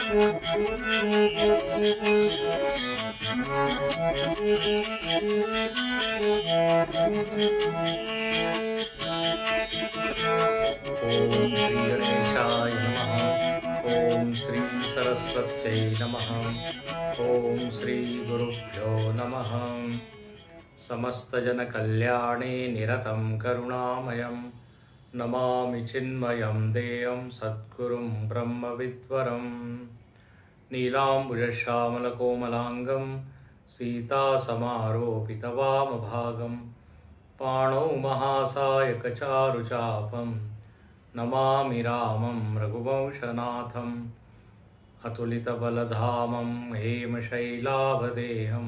गणेशाय नमः। ओम श्री सरस्वत्यै नमः। ओम श्री गुरुभ्यो नमः। समस्त जन कल्याणे निरतं करुणामयं नमामि चिन्मयं देयं सद्गुरुं ब्रह्मविद्वरं। नीलाम्बुजश्यामलकोमलाङ्गं सीतासमारोपितवामभागं पाणौ महासायकचारुचापं नमामि रामं रघुवंशनाथम्। अतुलितबलधामं हेमशैलाभदेहं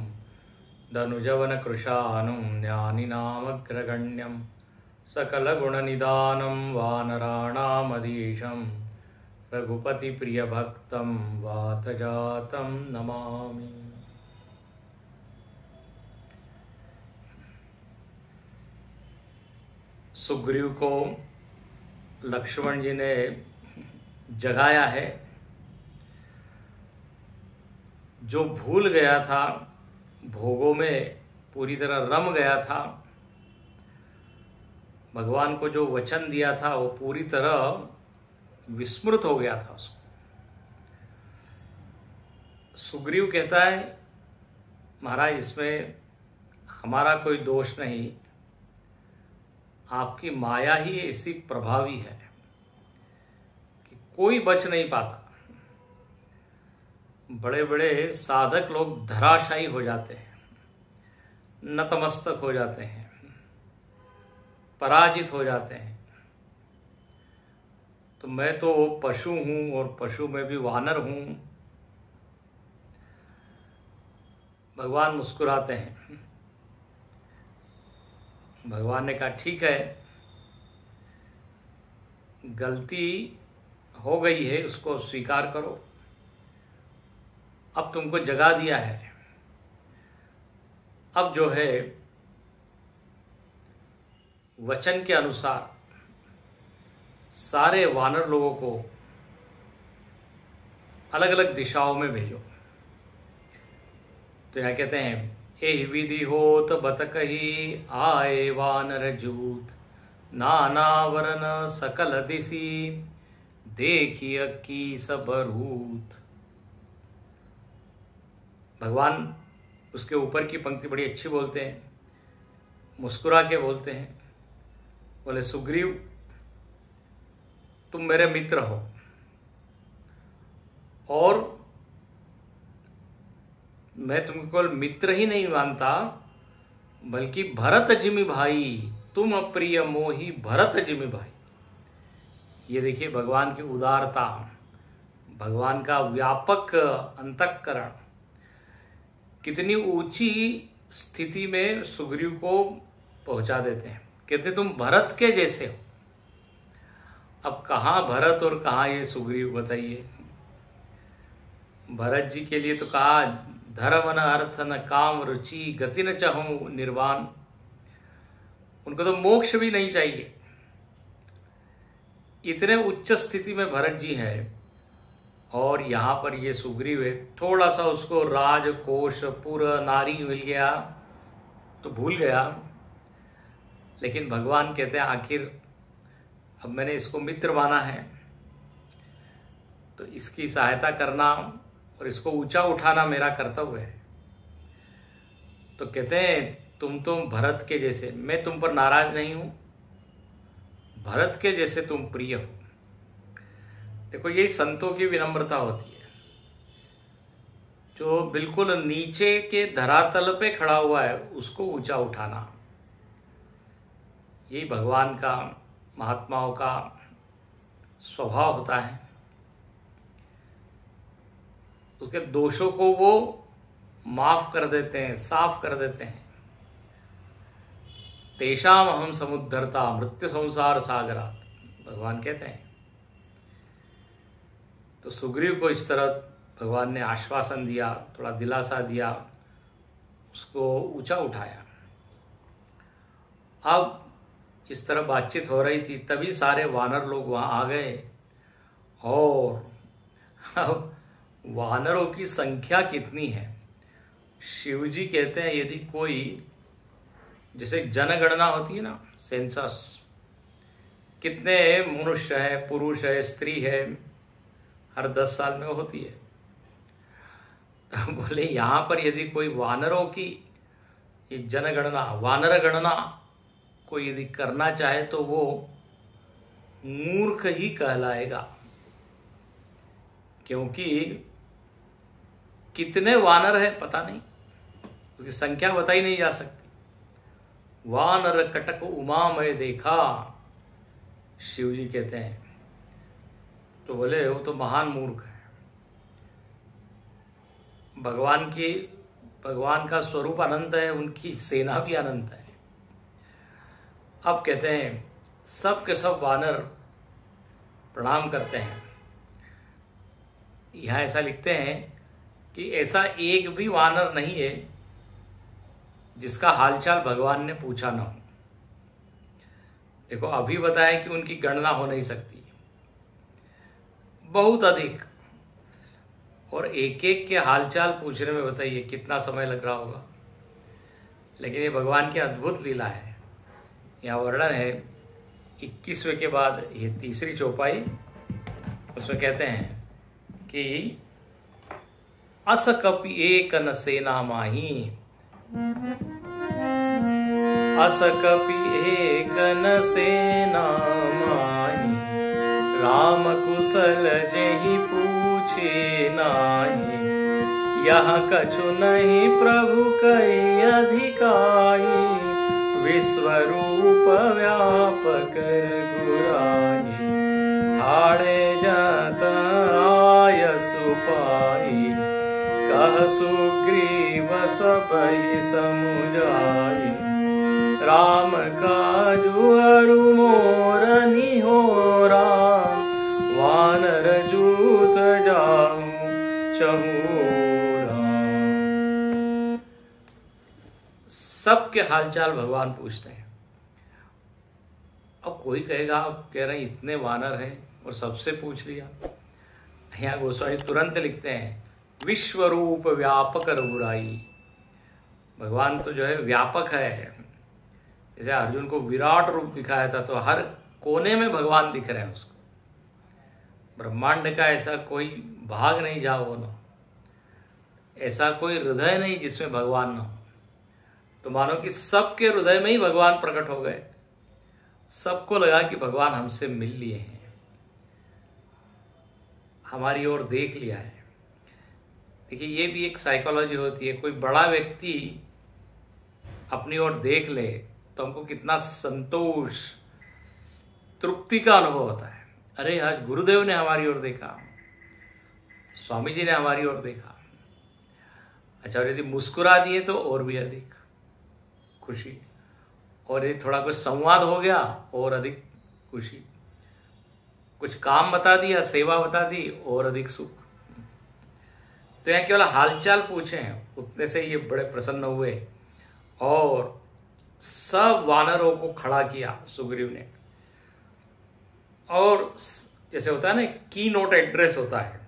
दनुजवनकृशानुं ज्ञानिनामग्रगण्यं सकलगुणनिदानं वानराणामधीशं रघुपतिप्रियभक्तं वातजातं नमामि। सुग्रीव को लक्ष्मण जी ने जगाया है। जो भूल गया था, भोगों में पूरी तरह रम गया था, भगवान को जो वचन दिया था वो पूरी तरह विस्मृत हो गया था उसको। सुग्रीव कहता है, महाराज इसमें हमारा कोई दोष नहीं, आपकी माया ही ऐसी प्रभावी है कि कोई बच नहीं पाता। बड़े बड़े साधक लोग धराशायी हो जाते हैं, नतमस्तक हो जाते हैं, पराजित हो जाते हैं। तो मैं तो पशु हूं और पशु में भी वानर हूं। भगवान मुस्कुराते हैं। भगवान ने कहा ठीक है, गलती हो गई है, उसको स्वीकार करो। अब तुमको जगा दिया है, अब जो है वचन के अनुसार सारे वानर लोगों को अलग अलग दिशाओं में भेजो। तो यहां कहते हैं, एहि विधि होत बत कही आए वानर जूत, नाना वरन सकल दिशि देखिय की सबरूत। भगवान उसके ऊपर की पंक्ति बड़ी अच्छी बोलते हैं, मुस्कुरा के बोलते हैं। बोले, सुग्रीव तुम मेरे मित्र हो और मैं तुमको केवल मित्र ही नहीं मानता, बल्कि भरत जिमि भाई, तुम अप्रिय मोही भरत जिमि भाई। ये देखिए भगवान की उदारता, भगवान का व्यापक अंतःकरण कितनी ऊंची स्थिति में सुग्रीव को पहुंचा देते हैं। कहते तुम भरत के जैसे हो। अब कहां भरत और कहां ये सुग्रीव, बताइए। भरत जी के लिए तो कहा, धर्म न अर्थ न काम रुचि गति न चाहूं निर्वाण। उनको तो मोक्ष भी नहीं चाहिए। इतने उच्च स्थिति में भरत जी हैं और यहां पर ये सुग्रीव है। थोड़ा सा उसको राजकोष पूरा नारी मिल गया तो भूल गया, लेकिन भगवान कहते हैं आखिर अब मैंने इसको मित्र माना है तो इसकी सहायता करना और इसको ऊंचा उठाना मेरा कर्तव्य है। तो कहते हैं तुम तो भरत के जैसे, मैं तुम पर नाराज नहीं हूं, भरत के जैसे तुम प्रिय हो। देखो यही संतों की विनम्रता होती है। जो बिल्कुल नीचे के धरातल पे खड़ा हुआ है उसको ऊंचा उठाना, यही भगवान का, महात्माओं का स्वभाव होता है। उसके दोषों को वो माफ कर देते हैं, साफ कर देते हैं। तेषाम अहम समुद्धरता मृत्यु संसार सागरात, भगवान कहते हैं। तो सुग्रीव को इस तरह भगवान ने आश्वासन दिया, थोड़ा दिलासा दिया, उसको ऊंचा उठाया। अब इस तरह बातचीत हो रही थी, तभी सारे वानर लोग वहां आ गए और वानरों की संख्या कितनी है। शिव जी कहते हैं यदि कोई, जैसे जनगणना होती है ना, सेंसस, कितने मनुष्य है, पुरुष है, स्त्री है, हर 10 साल में होती है। बोले यहां पर यदि कोई वानरों की जनगणना, वानर गणना को यदि करना चाहे तो वो मूर्ख ही कहलाएगा, क्योंकि कितने वानर है पता नहीं, उसकी संख्या बताई नहीं जा सकती। वानर कटक उमा मैं देखा, शिव जी कहते हैं। तो बोले वो तो महान मूर्ख है। भगवान का स्वरूप अनंत है, उनकी सेना भी अनंत है। अब कहते हैं सब के सब वानर प्रणाम करते हैं। यहां ऐसा लिखते हैं कि ऐसा एक भी वानर नहीं है जिसका हालचाल भगवान ने पूछा ना हो। देखो अभी बताया कि उनकी गणना हो नहीं सकती, बहुत अधिक, और एक एक के हालचाल पूछने में बताइए कितना समय लग रहा होगा। लेकिन ये भगवान की अद्भुत लीला है। यहाँ वर्णन है 21वें के बाद ये तीसरी चौपाई, उसमें कहते हैं कि अस कपि एक न सेना माही, अस कपि एक न सेना माही, राम कुशल जेहि पूछे नाही, यह कछु नहीं प्रभु कई अधिकाई, विश्वरूप व्यापक गुराई, ठाड़े जत आय सुपाई, कह सुग्रीव सबहि समुझाई, राम काजु अरु मोर निहोरा, वानर जूत जाऊं चहूरा। सबके हालचाल भगवान पूछते हैं। अब कोई कहेगा, आप कह रहे हैं इतने वानर हैं और सबसे पूछ लिया। यहाँ गोस्वामी तुरंत लिखते हैं विश्वरूप व्यापक रघुराई। भगवान तो जो है व्यापक है। जैसे अर्जुन को विराट रूप दिखाया था तो हर कोने में भगवान दिख रहे हैं उसको। ब्रह्मांड का ऐसा कोई भाग नहीं जहां वो ना, ऐसा कोई हृदय नहीं जिसमें भगवान ना हो। तो मानो कि सबके हृदय में ही भगवान प्रकट हो गए। सबको लगा कि भगवान हमसे मिल लिए हैं, हमारी ओर देख लिया है। देखिए ये भी एक साइकोलॉजी होती है। कोई बड़ा व्यक्ति अपनी ओर देख ले तो हमको कितना संतोष, तृप्ति का अनुभव होता है। अरे आज गुरुदेव ने हमारी ओर देखा, स्वामी जी ने हमारी ओर देखा। अच्छा, और यदि मुस्कुरा दिए तो और भी अधिक खुशी, और यदि थोड़ा कुछ संवाद हो गया और अधिक खुशी, कुछ काम बता दिया, सेवा बता दी, और अधिक सुख। तो यहाँ केवल हालचाल पूछे हैं, उतने से ये बड़े प्रसन्न हुए और सब वानरों को खड़ा किया सुग्रीव ने। और जैसे होता है ना, की नोट एड्रेस होता है,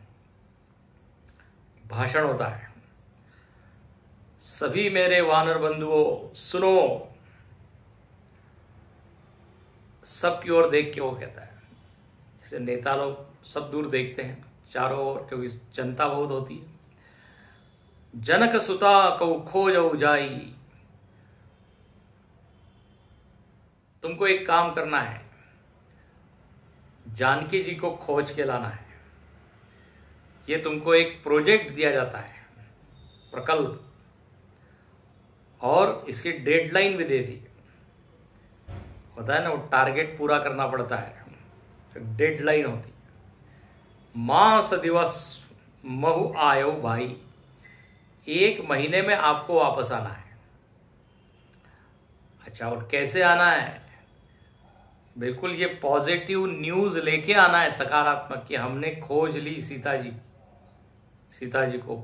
भाषण होता है, सभी मेरे वानर बंधुओं सुनो। सबकी ओर देख के वो कहता है, जैसे नेता लोग सब दूर देखते हैं चारों ओर, क्योंकि जनता बहुत होती है। जनक सुता कौ खोजौ जाई, तुमको एक काम करना है, जानकी जी को खोज के लाना है। ये तुमको एक प्रोजेक्ट दिया जाता है, प्रकल्प, और इसकी डेडलाइन भी दे दी। होता है ना, वो टारगेट पूरा करना पड़ता है, तो डेडलाइन होती है। मास दिवस महु आयो भाई, 1 महीने में आपको वापस आना है। अच्छा, और कैसे आना है? बिल्कुल ये पॉजिटिव न्यूज लेके आना है, सकारात्मक, कि हमने खोज ली सीता जी को,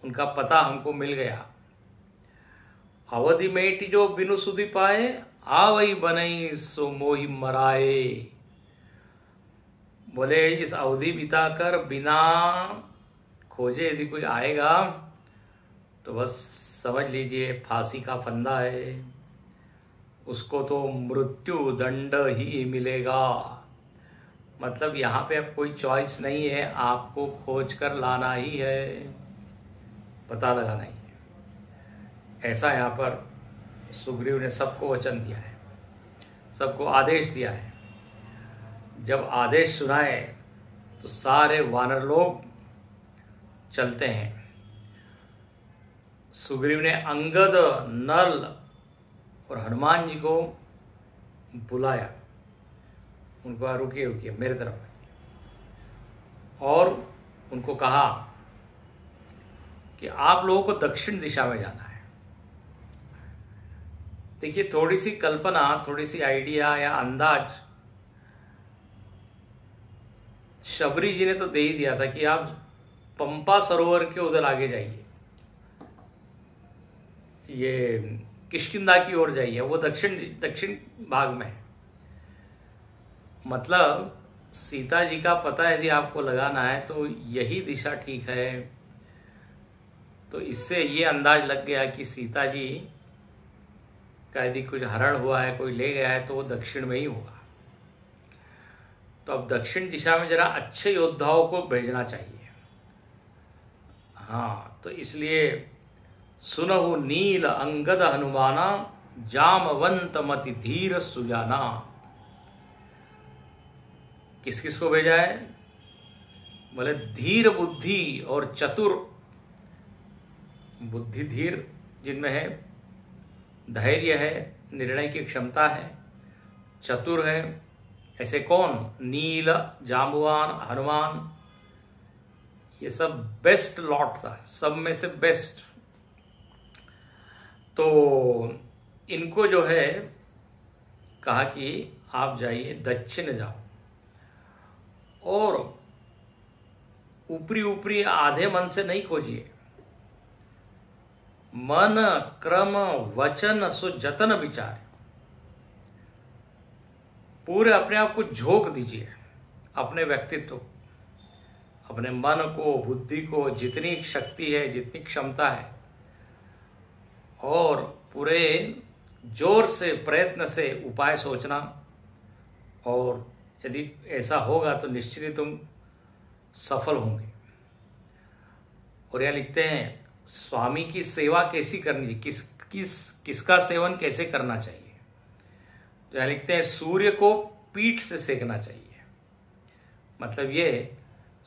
उनका पता हमको मिल गया। अवधि मेट जो बिनु सुधि पाए, आवई बनई सो मोहि मराए। बोले इस अवधि बिताकर बिना खोजे यदि कोई आएगा तो बस समझ लीजिए फांसी का फंदा है, उसको तो मृत्यु दंड ही मिलेगा। मतलब यहाँ पे अब कोई चॉइस नहीं है, आपको खोज कर लाना ही है, पता लगाना ही है। ऐसा यहाँ पर सुग्रीव ने सबको वचन दिया है, सबको आदेश दिया है। जब आदेश सुनाए तो सारे वानर लोग चलते हैं। सुग्रीव ने अंगद, नल और हनुमान जी को बुलाया, उनको रुकिए रुकिए मेरे तरफ आइए, और उनको कहा कि आप लोगों को दक्षिण दिशा में जाना है। देखिए, थोड़ी सी कल्पना, थोड़ी सी आइडिया या अंदाज शबरी जी ने तो दे ही दिया था कि आप पंपा सरोवर के उधर आगे जाइए, ये किष्किंधा की ओर जाइए, वो दक्षिण भाग में है। मतलब सीता जी का पता यदि आपको लगाना है तो यही दिशा ठीक है। तो इससे ये अंदाज लग गया कि सीता जी का यदि कुछ हरण हुआ है, कोई ले गया है, तो वो दक्षिण में ही होगा। तो अब दक्षिण दिशा में जरा अच्छे योद्धाओं को भेजना चाहिए। हाँ, तो इसलिए सुनहु नील अंगद हनुमाना, जामवंत मति धीर सुजाना। किस किस को भेजा है? बोले धीर बुद्धि और चतुर, बुद्धि धीर जिनमें है, धैर्य है, निर्णय की क्षमता है, चतुर है। ऐसे कौन? नील, जाम्बुवान, हनुमान, ये सब बेस्ट लॉट था, सब में से बेस्ट। तो इनको जो है कहा कि आप जाइए, दक्षिण जाओ, और ऊपरी ऊपरी आधे मन से नहीं खोजिए, मन क्रम वचन सो जतन विचार, पूरे अपने आप को झोंक दीजिए, अपने व्यक्तित्व, अपने मन को, बुद्धि को, जितनी शक्ति है, जितनी क्षमता है, और पूरे जोर से, प्रयत्न से उपाय सोचना। और यदि ऐसा होगा तो निश्चित ही तुम सफल होंगे। और यह लिखते हैं स्वामी की सेवा कैसी करनी, किसका सेवन कैसे करना चाहिए। तो यह लिखते हैं सूर्य को पीठ से सेकना चाहिए। मतलब ये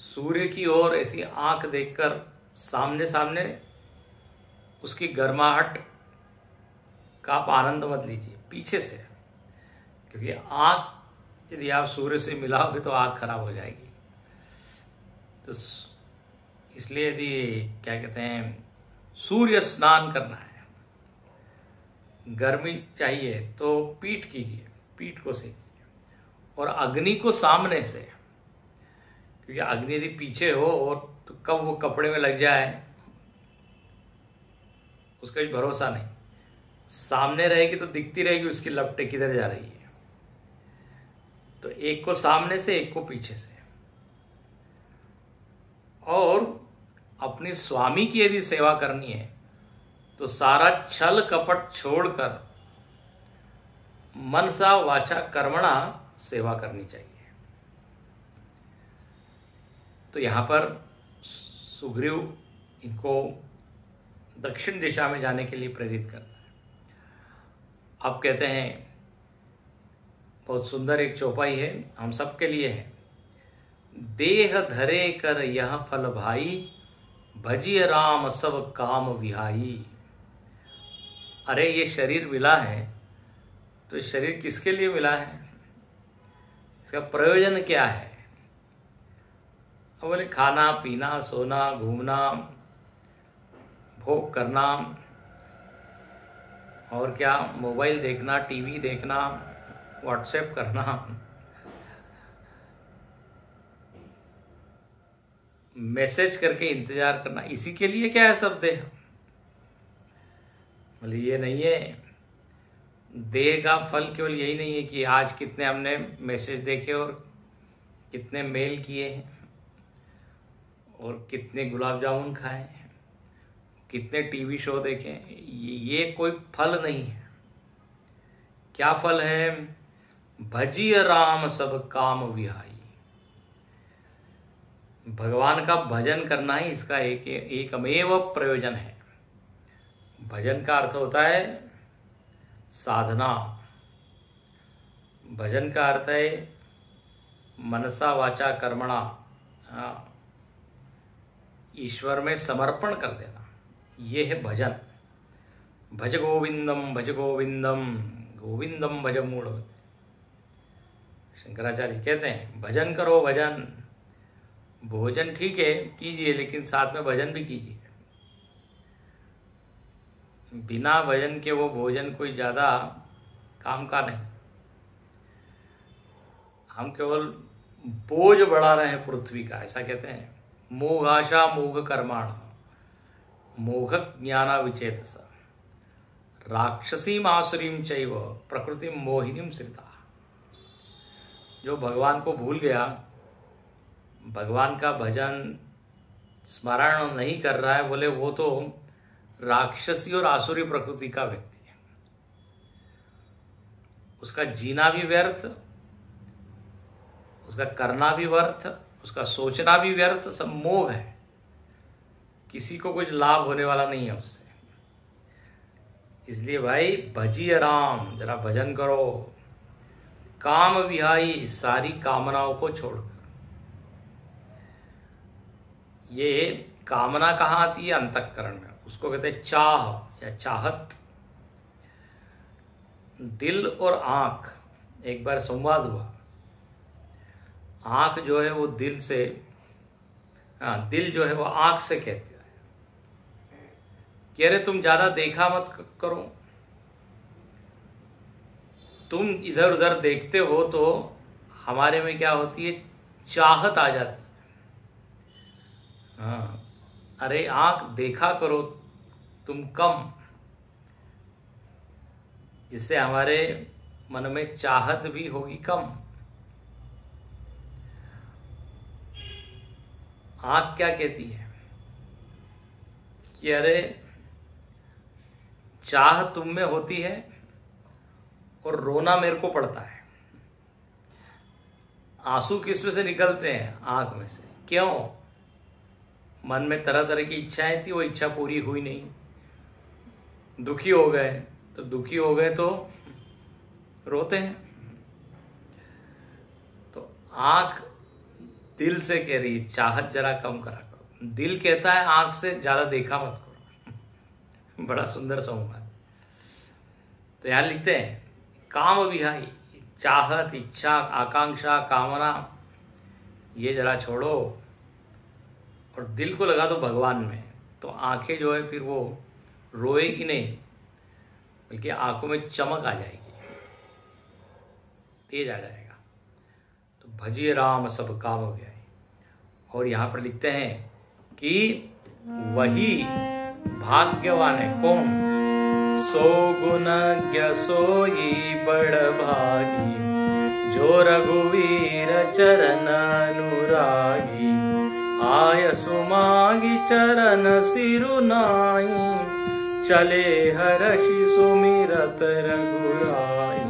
सूर्य की ओर ऐसी आंख देखकर सामने सामने उसकी गर्माहट का आप आनंद मत लीजिए, पीछे से, क्योंकि आंख यदि आप सूर्य से मिलाओगे तो आंख खराब हो जाएगी। तो इसलिए यदि क्या कहते हैं, सूर्य स्नान करना है, गर्मी चाहिए तो पीठ कीजिए, पीठ को सेकिए, और अग्नि को सामने से, क्योंकि अग्नि यदि पीछे हो और तो कब वो कपड़े में लग जाए उसका भी भरोसा नहीं। सामने रहेगी तो दिखती रहेगी उसकी लपटें किधर जा रही है। तो एक को सामने से, एक को पीछे से। और अपने स्वामी की यदि सेवा करनी है तो सारा छल कपट छोड़कर मनसा वाचा कर्मणा सेवा करनी चाहिए। तो यहां पर सुग्रीव इनको दक्षिण दिशा में जाने के लिए प्रेरित करता है। अब कहते हैं, बहुत सुंदर एक चौपाई है, हम सबके लिए है। देह धरे कर यह फल भाई, भजिय राम सब काम विहाई। अरे ये शरीर मिला है तो शरीर किसके लिए मिला है, इसका प्रयोजन क्या है? अब बोले खाना पीना, सोना, घूमना, भोग करना, और क्या, मोबाइल देखना, टीवी देखना, व्हाट्सएप करना, मैसेज करके इंतजार करना, इसी के लिए क्या है सब देह? बोले ये नहीं है। देह का फल केवल यही नहीं है कि आज कितने हमने मैसेज देखे और कितने मेल किए हैं और कितने गुलाब जामुन खाएं, कितने टीवी शो देखें, ये कोई फल नहीं है। क्या फल है? भजिय राम सब काम विहाई। भगवान का भजन करना ही इसका एकमेव प्रयोजन है। भजन का अर्थ होता है साधना। भजन का अर्थ है मनसा वाचा कर्मणा, ईश्वर में समर्पण कर देना, ये है भजन। भज गोविंदम भज गोविंदम गोविंदम भज मूढ़वते। शंकराचार्य कहते हैं भजन करो भजन। भोजन ठीक है कीजिए, लेकिन साथ में भजन भी कीजिए। बिना भजन के वो भोजन कोई ज्यादा काम का नहीं। हम केवल बोझ बढ़ा रहे हैं पृथ्वी का, ऐसा कहते हैं। मोघाशा मोघ कर्माण मोघ ज्ञाना विचेतस राक्षसी आसुरीम चैव प्रकृति मोहिनीम श्रिता। जो भगवान को भूल गया, भगवान का भजन स्मरण नहीं कर रहा है, बोले वो तो राक्षसी और आसुरी प्रकृति का व्यक्ति है। उसका जीना भी व्यर्थ, उसका करना भी व्यर्थ, उसका सोचना भी व्यर्थ, सब मोह है। किसी को कुछ लाभ होने वाला नहीं है उससे। इसलिए भाई भजिए राम, जरा भजन करो। काम विहाई, सारी कामनाओं को छोड़कर। ये कामना कहाँ आती है? अंतःकरण में, उसको कहते हैं चाह या चाहत। दिल और आंख एक बार संवाद हुआ। आंख जो है वो दिल से, दिल जो है वो आंख से कहते हैं कि अरे तुम ज्यादा देखा मत करो। तुम इधर उधर देखते हो तो हमारे में क्या होती है? चाहत आ जाती है। हाँ, अरे आंख देखा करो तुम कम, जिससे हमारे मन में चाहत भी होगी कम। आंख क्या कहती है कि अरे चाह तुम में होती है और रोना मेरे को पड़ता है। आंसू किस में से निकलते हैं? आंख में से। क्यों? मन में तरह तरह की इच्छाएं थी, वो इच्छा पूरी हुई नहीं। दुखी हो गए तो रोते हैं। तो आंख दिल से कह रही है चाहत जरा कम करा करो। दिल कहता है आंख से ज्यादा देखा मत करो। बड़ा सुंदर संवाद। तो यहां लिखते हैं काम विहाई, चाहत, इच्छा, आकांक्षा, कामना, ये जरा छोड़ो और दिल को लगा दो भगवान में। तो आंखें जो है फिर वो रोएगी नहीं, बल्कि आंखों में चमक आ जाएगी, तेज आ जाएगा। तो भजिए राम सब काम विहाई। और यहां पर लिखते हैं कि वही भाग्यवान है। कौन? सो गुणज्ञ सोई बड़ भागी, जो रघुवीर चरण अनुरागी। आय सुमागी चरण सिरुनाई, चले हर्षि सुमिरत रघुराई।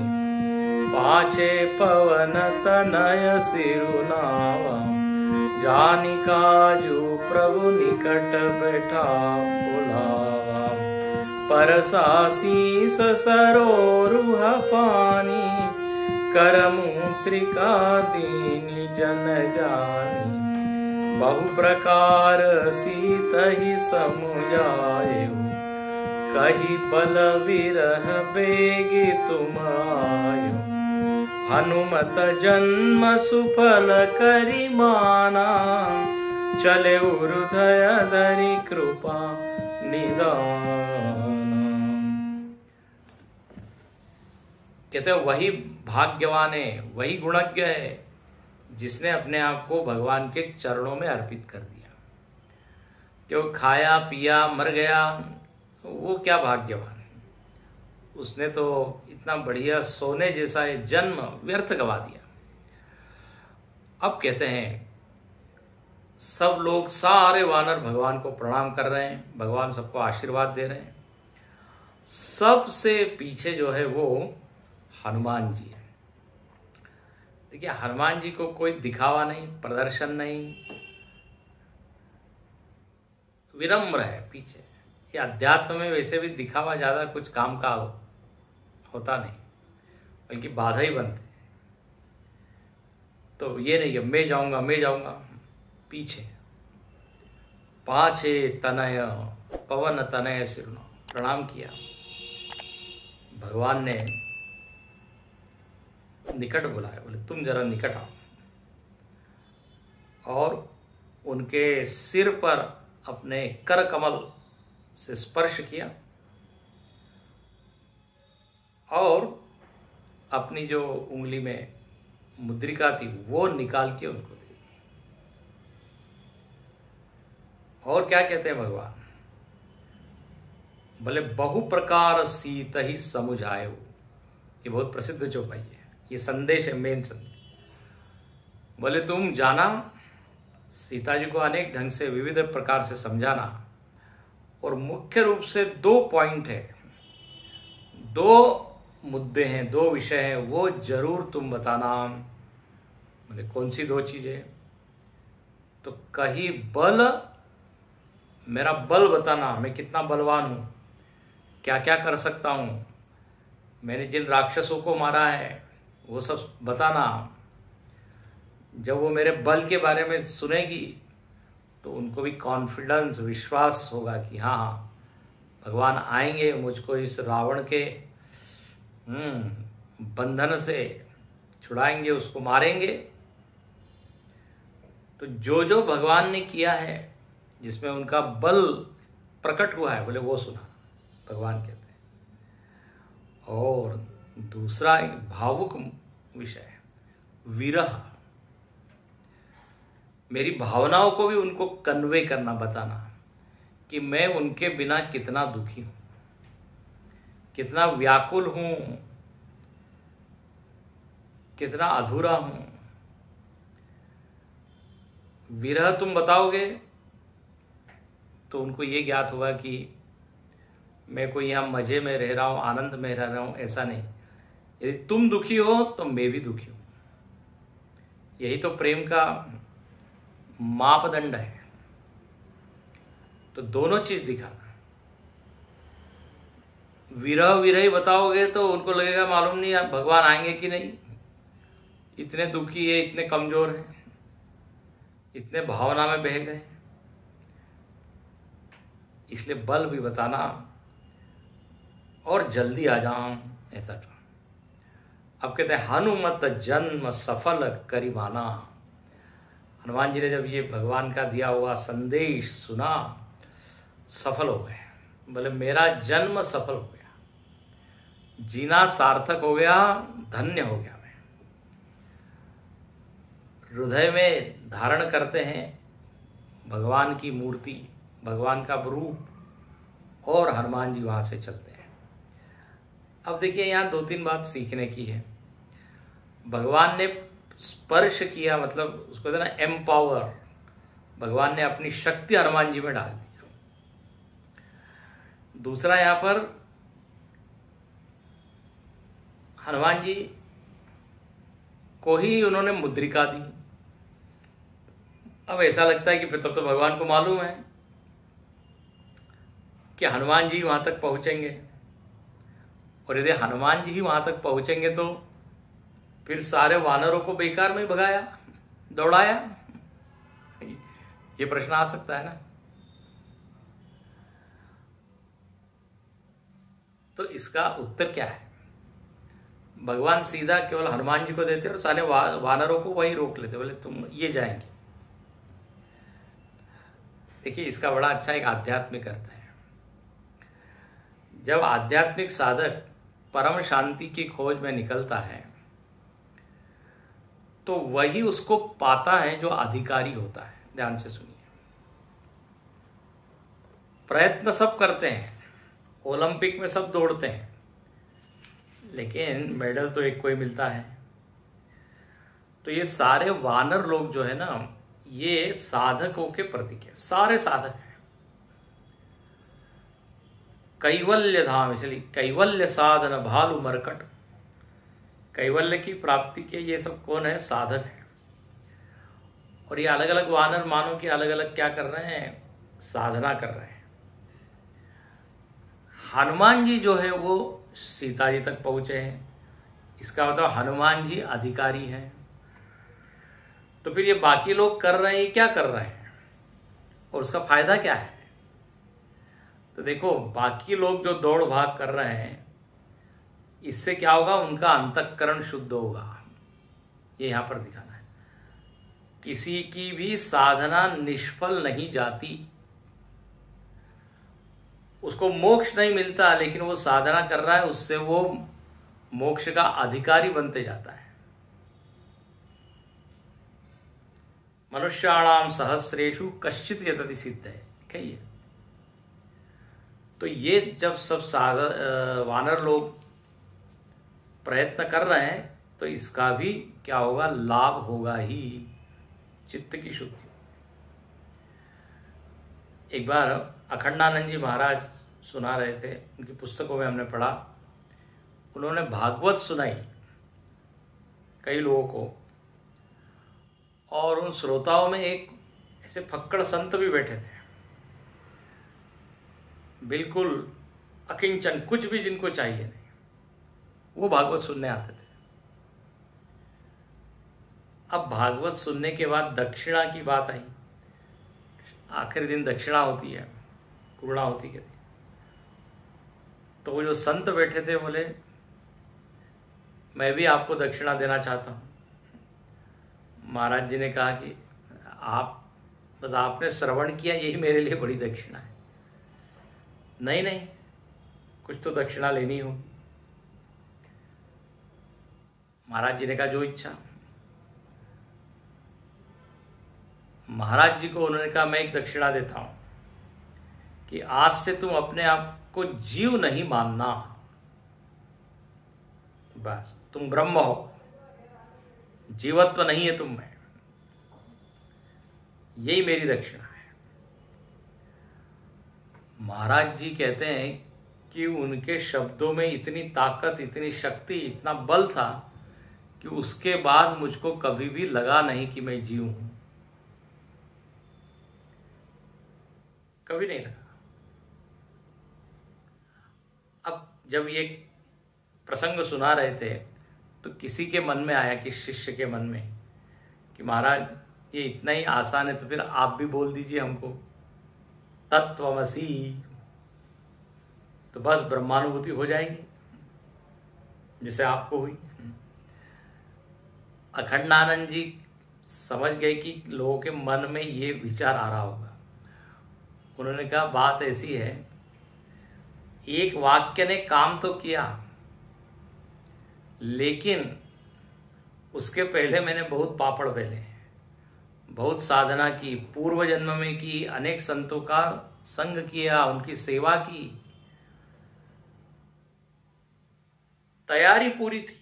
पाछे पवन तनय सिरुनावा, जानि काजू प्रभु निकट बैठा बुलावा। परसासीस सरोरुह पानी, करमूत्रिका दीनि जन जानी। बहु प्रकार सीत ही समुझायु, कही पल विरह बेगी तुम आयो। हनुमत जन्म सुफल करि माना, चले हृदय धरि कृपा निदान। कहते हैं वही भाग्यवान है, वही गुणज्ञ है, जिसने अपने आप को भगवान के चरणों में अर्पित कर दिया। क्यों? खाया पिया मर गया, वो क्या भाग्यवान है? उसने तो इतना बढ़िया सोने जैसा जन्म व्यर्थ गवा दिया। अब कहते हैं सब लोग, सारे वानर भगवान को प्रणाम कर रहे हैं, भगवान सबको आशीर्वाद दे रहे हैं। सबसे पीछे जो है वो हनुमान जी है। देखिए, हनुमान जी को कोई दिखावा नहीं, प्रदर्शन नहीं, विनम्र है पीछे। ये अध्यात्म में वैसे भी दिखावा ज्यादा कुछ काम का होता नहीं, बल्कि बाधा ही बनते। तो ये नहीं कि मैं जाऊंगा, पीछे पाछे तनय पवन तनय सिरनो, प्रणाम किया। भगवान ने निकट बुलाया, बोले तुम जरा निकट आओ, और उनके सिर पर अपने कर कमल से स्पर्श किया और अपनी जो उंगली में मुद्रिका थी वो निकाल के उनको दे दी। और क्या कहते हैं भगवान, बोले बहु प्रकार सीत ही समुझायो। ये बहुत प्रसिद्ध चौपाई है, ये संदेश है, मेन संदेश। बोले तुम जाना, सीता जी को अनेक ढंग से विविध प्रकार से समझाना, और मुख्य रूप से 2 पॉइंट है, 2 मुद्दे हैं, 2 विषय हैं, वो जरूर तुम बताना। बोले कौन सी 2 चीजें? तो कहीं बल, मेरा बल बताना, मैं कितना बलवान हूं, क्या क्या कर सकता हूं, मैंने जिन राक्षसों को मारा है वो सब बताना। जब वो मेरे बल के बारे में सुनेगी तो उनको भी कॉन्फिडेंस, विश्वास होगा कि हाँ भगवान आएंगे, मुझको इस रावण के बंधन से छुड़ाएंगे, उसको मारेंगे। तो जो जो भगवान ने किया है, जिसमें उनका बल प्रकट हुआ है, बोले वो सुना, भगवान कहते हैं। और दूसरा एक भावुक विषय है, विरह, मेरी भावनाओं को भी उनको कन्वे करना, बताना कि मैं उनके बिना कितना दुखी हूं, कितना व्याकुल हूं, कितना अधूरा हूं। विरह तुम बताओगे तो उनको ये ज्ञात होगा कि मैं कोई यहां मजे में रह रहा हूं, आनंद में रह रहा हूं, ऐसा नहीं। यदि तुम दुखी हो तो मैं भी दुखी हूं। यही तो प्रेम का मापदंड है। तो दोनों चीज दिखाना। विरह विरह बताओगे तो उनको लगेगा मालूम नहीं आप भगवान आएंगे कि नहीं, इतने दुखी है, इतने कमजोर है, इतने भावना में बह गए। इसलिए बल भी बताना और जल्दी आ जाओ, ऐसा करो। अब कहते हैं हनुमत जन्म सफल करिबाना। हनुमान जी ने जब ये भगवान का दिया हुआ संदेश सुना, सफल हो गए। बोले मेरा जन्म सफल हो गया, जीना सार्थक हो गया, धन्य हो गया। मैं हृदय में धारण करते हैं भगवान की मूर्ति, भगवान का रूप, और हनुमान जी वहां से चलते हैं। अब देखिए यहां 2-3 बात सीखने की है। भगवान ने स्पर्श किया, मतलब उसको कहते ना एम्पावर, भगवान ने अपनी शक्ति हनुमान जी में डाल दी। दूसरा, यहां पर हनुमान जी को ही उन्होंने मुद्रिका दी। अब ऐसा लगता है कि फिर तो भगवान को मालूम है कि हनुमान जी वहां तक पहुंचेंगे, और यदि हनुमान जी ही वहां तक पहुंचेंगे तो फिर सारे वानरों को बेकार में भगाया, दौड़ाया, ये प्रश्न आ सकता है ना। तो इसका उत्तर क्या है? भगवान सीधा केवल हनुमान जी को देते और सारे वानरों को वहीं रोक लेते, बोले तुम ये जाएंगे। देखिए इसका बड़ा अच्छा एक आध्यात्मिक अर्थ है। जब आध्यात्मिक साधक परम शांति की खोज में निकलता है तो वही उसको पाता है जो अधिकारी होता है। ध्यान से सुनिए, प्रयत्न सब करते हैं, ओलंपिक में सब दौड़ते हैं, लेकिन मेडल तो एक को ही मिलता है। तो ये सारे वानर लोग जो है ना, ये साधकों के प्रतीक है, सारे साधक हैं। कैवल्य धाम, इसलिए कैवल्य साधन भालु मरकट, कैवल्य की प्राप्ति के ये सब कौन है? साधक है। और ये अलग अलग वानर मानो कि अलग अलग क्या कर रहे हैं? साधना कर रहे हैं। हनुमान जी जो है वो सीता जी तक पहुंचे हैं, इसका मतलब हनुमान जी अधिकारी हैं। तो फिर ये बाकी लोग कर रहे हैं, ये क्या कर रहे हैं और उसका फायदा क्या है? तो देखो, बाकी लोग जो दौड़ भाग कर रहे हैं, इससे क्या होगा? उनका अंतःकरण शुद्ध होगा। ये यहां पर दिखाना है। किसी की भी साधना निष्फल नहीं जाती। उसको मोक्ष नहीं मिलता, लेकिन वो साधना कर रहा है, उससे वो मोक्ष का अधिकारी बनते जाता है। मनुष्याणाम सहस्रेषु कश्चित यतति सिद्ध है, कहिए। तो ये जब सब वानर लोग प्रयत्न कर रहे हैं, तो इसका भी क्या होगा? लाभ होगा ही, चित्त की शुद्धि। एक बार अखंडानंद जी महाराज सुना रहे थे, उनकी पुस्तकों में हमने पढ़ा, उन्होंने भागवत सुनाई कई लोगों को, और उन श्रोताओं में एक ऐसे फक्कड़ संत भी बैठे थे, बिल्कुल अकिंचन, कुछ भी जिनको चाहिए नहीं, वो भागवत सुनने आते थे। अब भागवत सुनने के बाद दक्षिणा की बात आई। आखिरी दिन दक्षिणा होती है, पूर्णाहुति के दिन। तो वो जो संत बैठे थे बोले, मैं भी आपको दक्षिणा देना चाहता हूं। महाराज जी ने कहा कि बस आपने श्रवण किया, यही मेरे लिए बड़ी दक्षिणा है। नहीं नहीं, कुछ तो दक्षिणा लेनी हो। महाराज जी ने कहा जो इच्छा। महाराज जी को उन्होंने कहा मैं एक दक्षिणा देता हूं कि आज से तुम अपने आप को जीव नहीं मानना, बस तुम ब्रह्म हो, जीवत्व नहीं है तुम में। यही मेरी दक्षिणा है। महाराज जी कहते हैं कि उनके शब्दों में इतनी ताकत, इतनी शक्ति, इतना बल था कि उसके बाद मुझको कभी भी लगा नहीं कि मैं जीव हूं, कभी नहीं लगा। अब जब ये प्रसंग सुना रहे थे तो किसी के मन में आया, कि शिष्य के मन में, कि महाराज ये इतना ही आसान है तो फिर आप भी बोल दीजिए हमको तत्वमसी, तो बस ब्रह्मानुभूति हो जाएगी जैसे आपको हुई। अखंडानंद जी समझ गए कि लोगों के मन में ये विचार आ रहा होगा। उन्होंने कहा बात ऐसी है, एक वाक्य ने काम तो किया, लेकिन उसके पहले मैंने बहुत पापड़ बेले, बहुत साधना की, पूर्व जन्म में की, अनेक संतों का संग किया, उनकी सेवा की, तैयारी पूरी थी।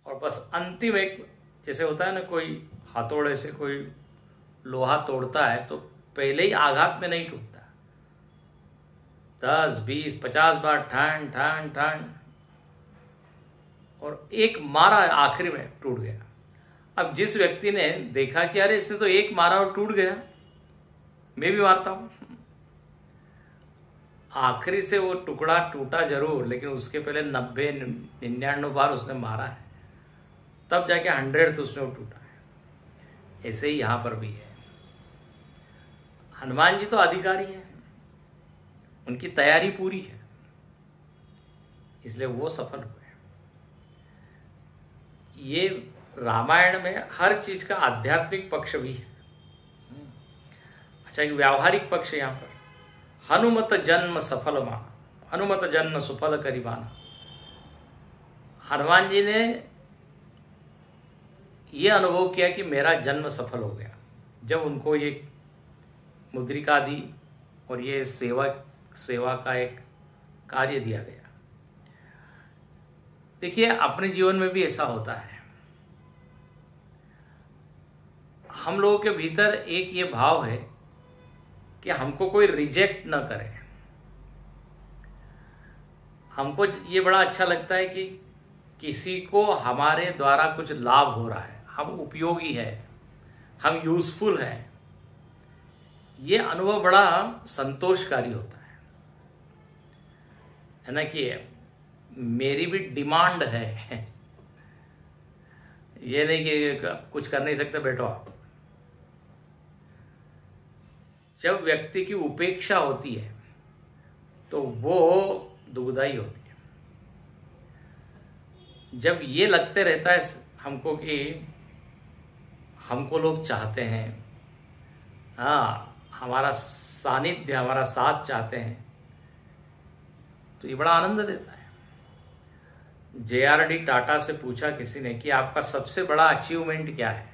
और बस अंतिम एक, जैसे होता है ना कोई हथौड़े से कोई लोहा तोड़ता है तो पहले ही आघात में नहीं टूटता, 10, 20, 50 बार ठान ठान ठान, और एक मारा आखिरी में टूट गया। अब जिस व्यक्ति ने देखा कि अरे इसने तो एक मारा और टूट गया, मैं भी मारता हूं, आखिरी से वो टुकड़ा टूटा जरूर, लेकिन उसके पहले 90, 99 बार उसने मारा है, तब जाके 100th उसने वो टूटा है। ऐसे ही यहां पर भी है। हनुमान जी तो अधिकारी हैं, उनकी तैयारी पूरी है, इसलिए वो सफल हुए। ये रामायण में हर चीज का आध्यात्मिक पक्ष भी है। अच्छा, एक व्यावहारिक पक्ष यहां पर, हनुमत जन्म सफल माना, हनुमत जन्म सुफल करिबाना। हनुमान जी ने यह अनुभव किया कि मेरा जन्म सफल हो गया जब उनको ये मुद्रिका दी और ये सेवा का एक कार्य दिया गया। देखिए, अपने जीवन में भी ऐसा होता है, हम लोगों के भीतर एक ये भाव है कि हमको कोई रिजेक्ट न करे। हमको ये बड़ा अच्छा लगता है कि किसी को हमारे द्वारा कुछ लाभ हो रहा है, हम उपयोगी है, हम यूजफुल हैं। ये अनुभव बड़ा संतोषकारी होता है ना, कि मेरी भी डिमांड है। ये नहीं कि कुछ कर नहीं सकते, बैठो आप। जब व्यक्ति की उपेक्षा होती है तो वो दुखदाई होती है। जब ये लगते रहता है हमको कि हमको लोग चाहते हैं, हाँ, हमारा सानिध्य, हमारा साथ चाहते हैं, तो ये बड़ा आनंद देता है। JRD टाटा से पूछा किसी ने कि आपका सबसे बड़ा अचीवमेंट क्या है,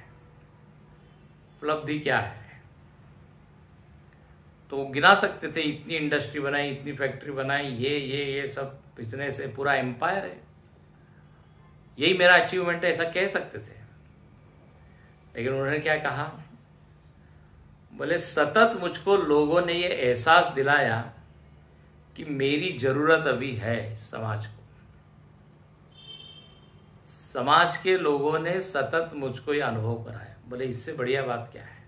उपलब्धि क्या है, तो वो गिना सकते थे, इतनी इंडस्ट्री बनाई, इतनी फैक्ट्री बनाई, ये सब बिजनेस है, पूरा एम्पायर है, यही मेरा अचीवमेंट है, ऐसा कह सकते थे। लेकिन उन्होंने क्या कहा, बोले सतत मुझको लोगों ने ये एहसास दिलाया कि मेरी जरूरत अभी है समाज को। समाज के लोगों ने सतत मुझको ये अनुभव कराया। बोले इससे बढ़िया बात क्या है।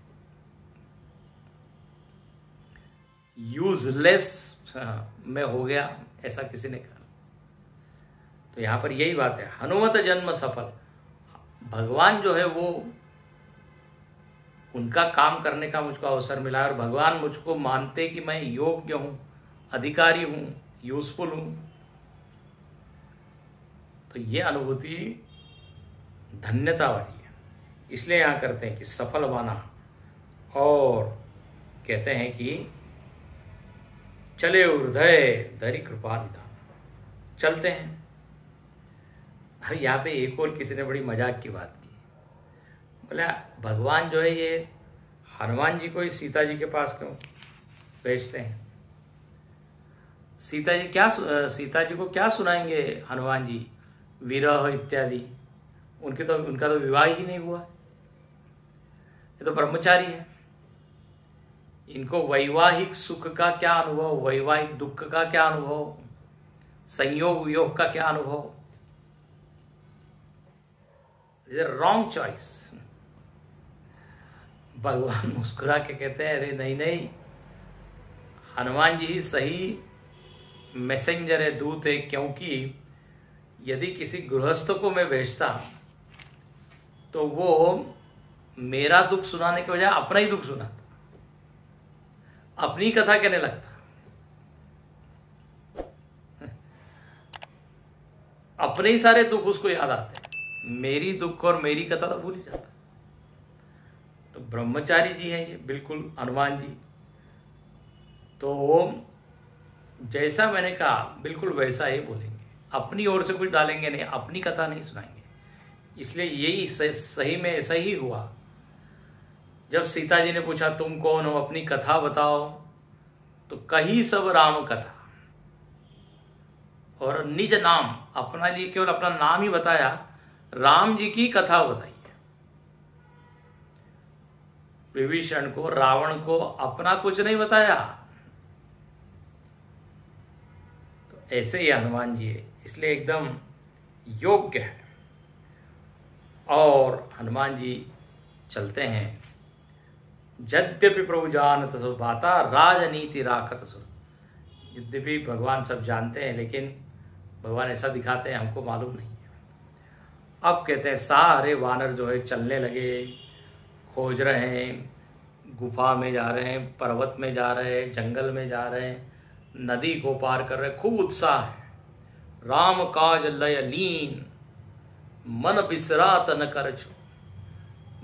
यूजलेस में हो गया, ऐसा किसी ने कहा। तो यहां पर यही बात है, हनुमत जन्म सफल। भगवान जो है वो, उनका काम करने का मुझको अवसर मिला और भगवान मुझको मानते कि मैं योग्य हूं, अधिकारी हूं, यूजफुल हूं। तो ये अनुभूति धन्यता वाली है। इसलिए यहां करते हैं कि सफल माना, और कहते हैं कि चले हृदय धरी कृपा निधान। चलते हैं। अब यहाँ पे एक और किसी ने बड़ी मजाक की बात की। बोला भगवान जो है ये हनुमान जी को ही सीता जी के पास क्यों भेजते हैं? सीता जी को क्या सुनाएंगे हनुमान जी, विरह इत्यादि? उनका तो विवाह ही नहीं हुआ, ये तो ब्रह्मचारी है। इनको वैवाहिक सुख का क्या अनुभव, वैवाहिक दुख का क्या अनुभव, संयोग वियोग का क्या अनुभव? Wrong choice. भगवान मुस्कुरा के कहते हैं, अरे नहीं, हनुमान जी ही सही मैसेंजर है, दूत है। क्योंकि यदि किसी गृहस्थ को मैं भेजता तो वो मेरा दुख सुनाने के बजाय अपना ही दुख सुनाता, अपनी कथा कहने लगता, अपने ही सारे दुख उसको याद आते, मेरी दुख और मेरी कथा तो भूल ही जाता। तो ब्रह्मचारी जी हैं ये बिल्कुल हनुमान जी। तो जैसा मैंने कहा बिल्कुल वैसा ही बोलेंगे, अपनी ओर से कुछ डालेंगे नहीं, अपनी कथा नहीं सुनाएंगे। इसलिए यही सही में ऐसा ही हुआ। जब सीता जी ने पूछा तुम कौन हो, अपनी कथा बताओ, तो कही सब राम कथा, और निज नाम, अपना लिए केवल अपना नाम ही बताया, राम जी की कथा बताई है। विभीषण को, रावण को अपना कुछ नहीं बताया। तो ऐसे ही हनुमान जी है, इसलिए एकदम योग्य है। और हनुमान जी चलते हैं, यद्यपि प्रभु जानत सब बाता, राजनीति राखत सुर। यद्यपि भगवान सब जानते हैं, लेकिन भगवान ऐसा दिखाते हैं हमको मालूम नहीं है। अब कहते हैं सारे वानर जो है चलने लगे, खोज रहे हैं, गुफा में जा रहे हैं, पर्वत में जा रहे हैं, जंगल में जा रहे हैं, नदी को पार कर रहे हैं, खूब उत्साह है। राम काज लय लीन, मन बिसरा तन कर छो।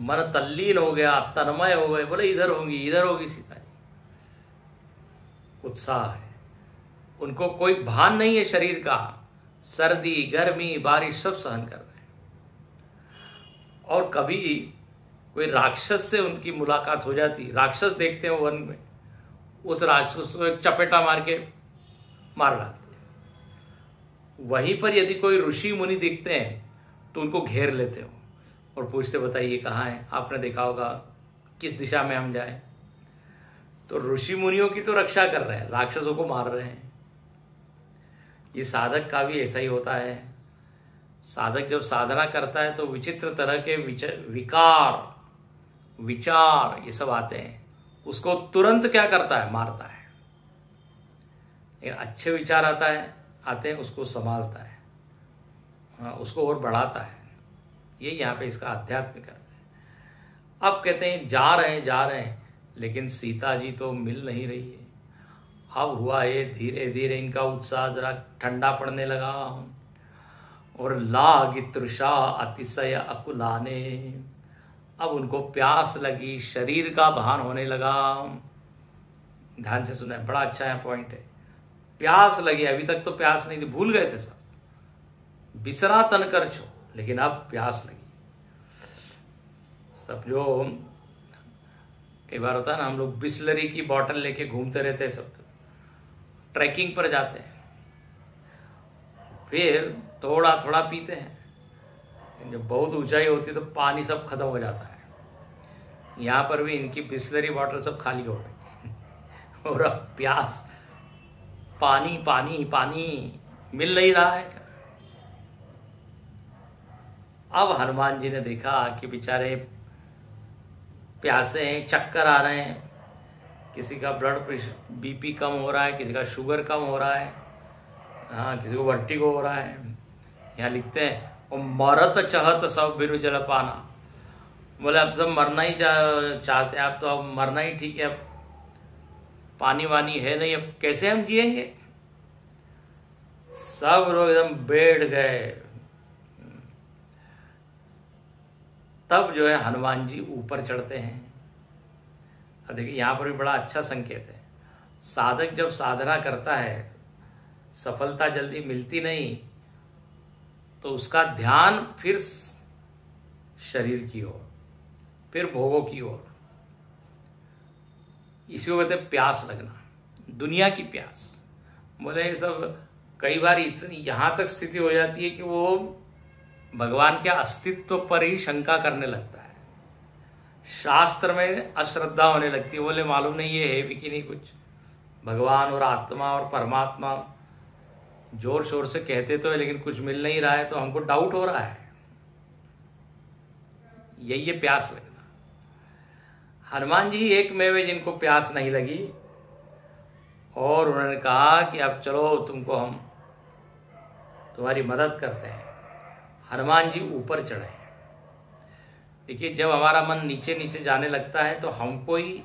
मन तल्लीन हो गया, तन्मय हो गए, बोले इधर होगी सीता जी। उत्साह है, उनको कोई भान नहीं है शरीर का, सर्दी गर्मी बारिश सब सहन कर रहे हैं। और कभी कोई राक्षस से उनकी मुलाकात हो जाती, राक्षस देखते हैं वन में, उस राक्षस को एक चपेटा मार के मार डालते हैं। वहीं पर यदि कोई ऋषि मुनि दिखते हैं तो उनको घेर लेते हो और पूछते बताइए कहाँ है। आपने देखा होगा किस दिशा में हम जाएं। तो ऋषि मुनियों की तो रक्षा कर रहे हैं, राक्षसों को मार रहे हैं। ये साधक का भी ऐसा ही होता है। साधक जब साधना करता है तो विचित्र तरह के विचार ये सब आते हैं, उसको तुरंत क्या करता है, मारता है। लेकिन अच्छे विचार आते हैं, उसको संभालता है, उसको और बढ़ाता है। ये यहाँ पे इसका अध्यात्म करते हैं। अब कहते हैं जा रहे हैं, लेकिन सीता जी तो मिल नहीं रही है। अब हुआ ये धीरे धीरे इनका उत्साह जरा ठंडा पड़ने लगा, और लाग तृषा अतिशय अकुलाने। अब उनको प्यास लगी, शरीर का भान होने लगा। ध्यान से सुना, बड़ा अच्छा है पॉइंट है। प्यास लगी, अभी तक तो प्यास नहीं थी, भूल गए थे सब, बिसरा तन कर छो, लेकिन अब प्यास लगी। सब जो कई बार होता है ना, हम लोग बिस्लरी की बोतल लेके घूमते रहते हैं, सब ट्रैकिंग पर जाते हैं, फिर थोड़ा थोड़ा पीते हैं। जब बहुत ऊंचाई होती है तो पानी सब खत्म हो जाता है। यहां पर भी इनकी बिस्लरी बोतल सब खाली हो गई और अब प्यास, पानी पानी पानी मिल नहीं रहा है। अब हनुमान जी ने देखा कि बेचारे प्यासे हैं, चक्कर आ रहे हैं, किसी का ब्लड प्रेशर बीपी कम हो रहा है, किसी का शुगर कम हो रहा है, हाँ किसी को वर्टिगो हो रहा है। यहाँ लिखते हैं और मरत चहत सब बिनु जल पाना। बोले अब तो मरना ही चाहते हैं, आप तो अब मरना ही ठीक है, अब पानी वानी है नहीं, अब कैसे हम जिएंगे। सब लोग एकदम बैठ गए। तब जो है हनुमान जी ऊपर चढ़ते हैं। अब देखिए यहां पर भी बड़ा अच्छा संकेत है। साधक जब साधना करता है, सफलता जल्दी मिलती नहीं, तो उसका ध्यान फिर शरीर की ओर, फिर भोगों की ओर। इसी को कहते हैं प्यास लगना, दुनिया की प्यास। बोले ये सब कई बार इतनी यहां तक स्थिति हो जाती है कि वो भगवान के अस्तित्व पर ही शंका करने लगता है, शास्त्र में अश्रद्धा होने लगती है। बोले मालूम नहीं ये है भी कि नहीं, कुछ भगवान और आत्मा और परमात्मा जोर शोर से कहते तो है, लेकिन कुछ मिल नहीं रहा है, तो हमको डाउट हो रहा है। यही ये प्यास लगना। हनुमान जी एक में वे जिनको प्यास नहीं लगी, और उन्होंने कहा कि अब चलो तुमको हम तुम्हारी मदद करते हैं। हनुमान जी ऊपर चढ़े। देखिए जब हमारा मन नीचे नीचे जाने लगता है तो हमको ही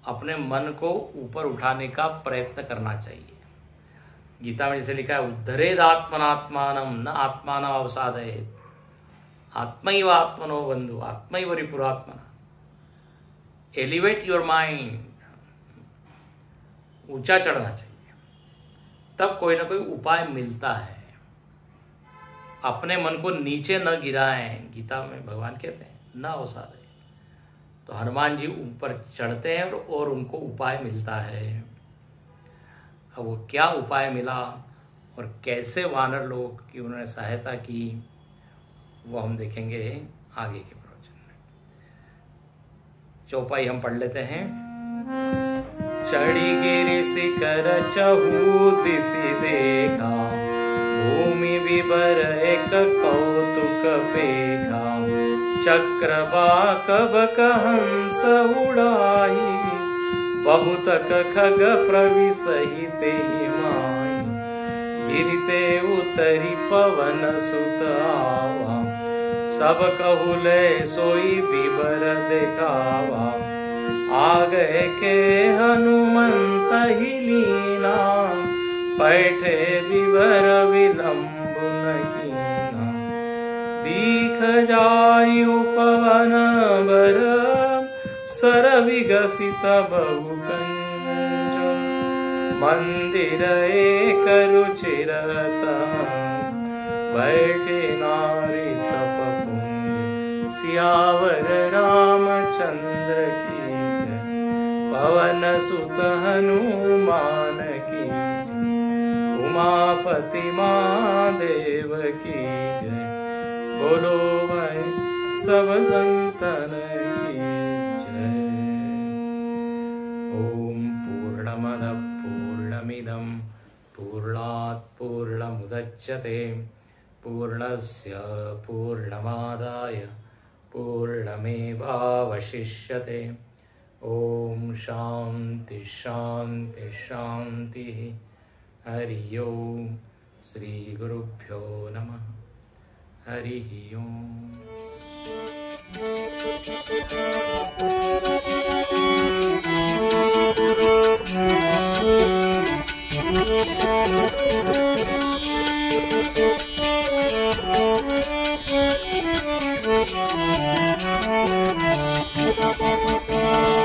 अपने मन को ऊपर उठाने का प्रयत्न करना चाहिए। गीता में जैसे लिखा है, उद्धरेद आत्मनात्मानम न आत्मानम अवसादयेत, आत्मैव आत्मनो बंधु आत्मैव रिपुरात्मना। एलिवेट योर माइंड, ऊंचा चढ़ना चाहिए, तब कोई ना कोई उपाय मिलता है। अपने मन को नीचे न गिराएं, गीता में भगवान कहते हैं, न अवसादे। तो हनुमान जी ऊपर चढ़ते हैं और उनको उपाय मिलता है। अब वो क्या उपाय मिला और कैसे वानर लोग की उन्होंने सहायता की, वो हम देखेंगे आगे के प्रवचन में। चौपाई हम पढ़ लेते हैं। चढ़ी गिरि शिखर चहु दिशि देखा, भूमि विबर एक कौतुक पेखा। चक्रवाक बक हंस उड़ाई, बहुतक खग प्रविसहि तेहि माई। गिरते उतरी पवन सुत आवा, सब कहुले सोई विबर देखावा। आ गए के हनुमंत ही लीना, बैठे विवर विलंब न कीना। दीख जाई उपवन बर, सर विगसित बहु कंज। मंदिर एक रुचिरत, बैठे नारी तप पुंज। सियावर रामचंद्र की जय, पवन सुत हनुमान की जय। उमापति महादेव की जय, बोलो भाई सब संतन की जय। पूर्णमिदं पूर्णात् पूर्णमुदच्यते पूर्णस्य पूर्णमादाय पूर्णमेवावशिष्यते। ओम शांति शांति शांति। हरि ओम। श्री गुरुभ्यो नमः। हरि ओम। Thank you.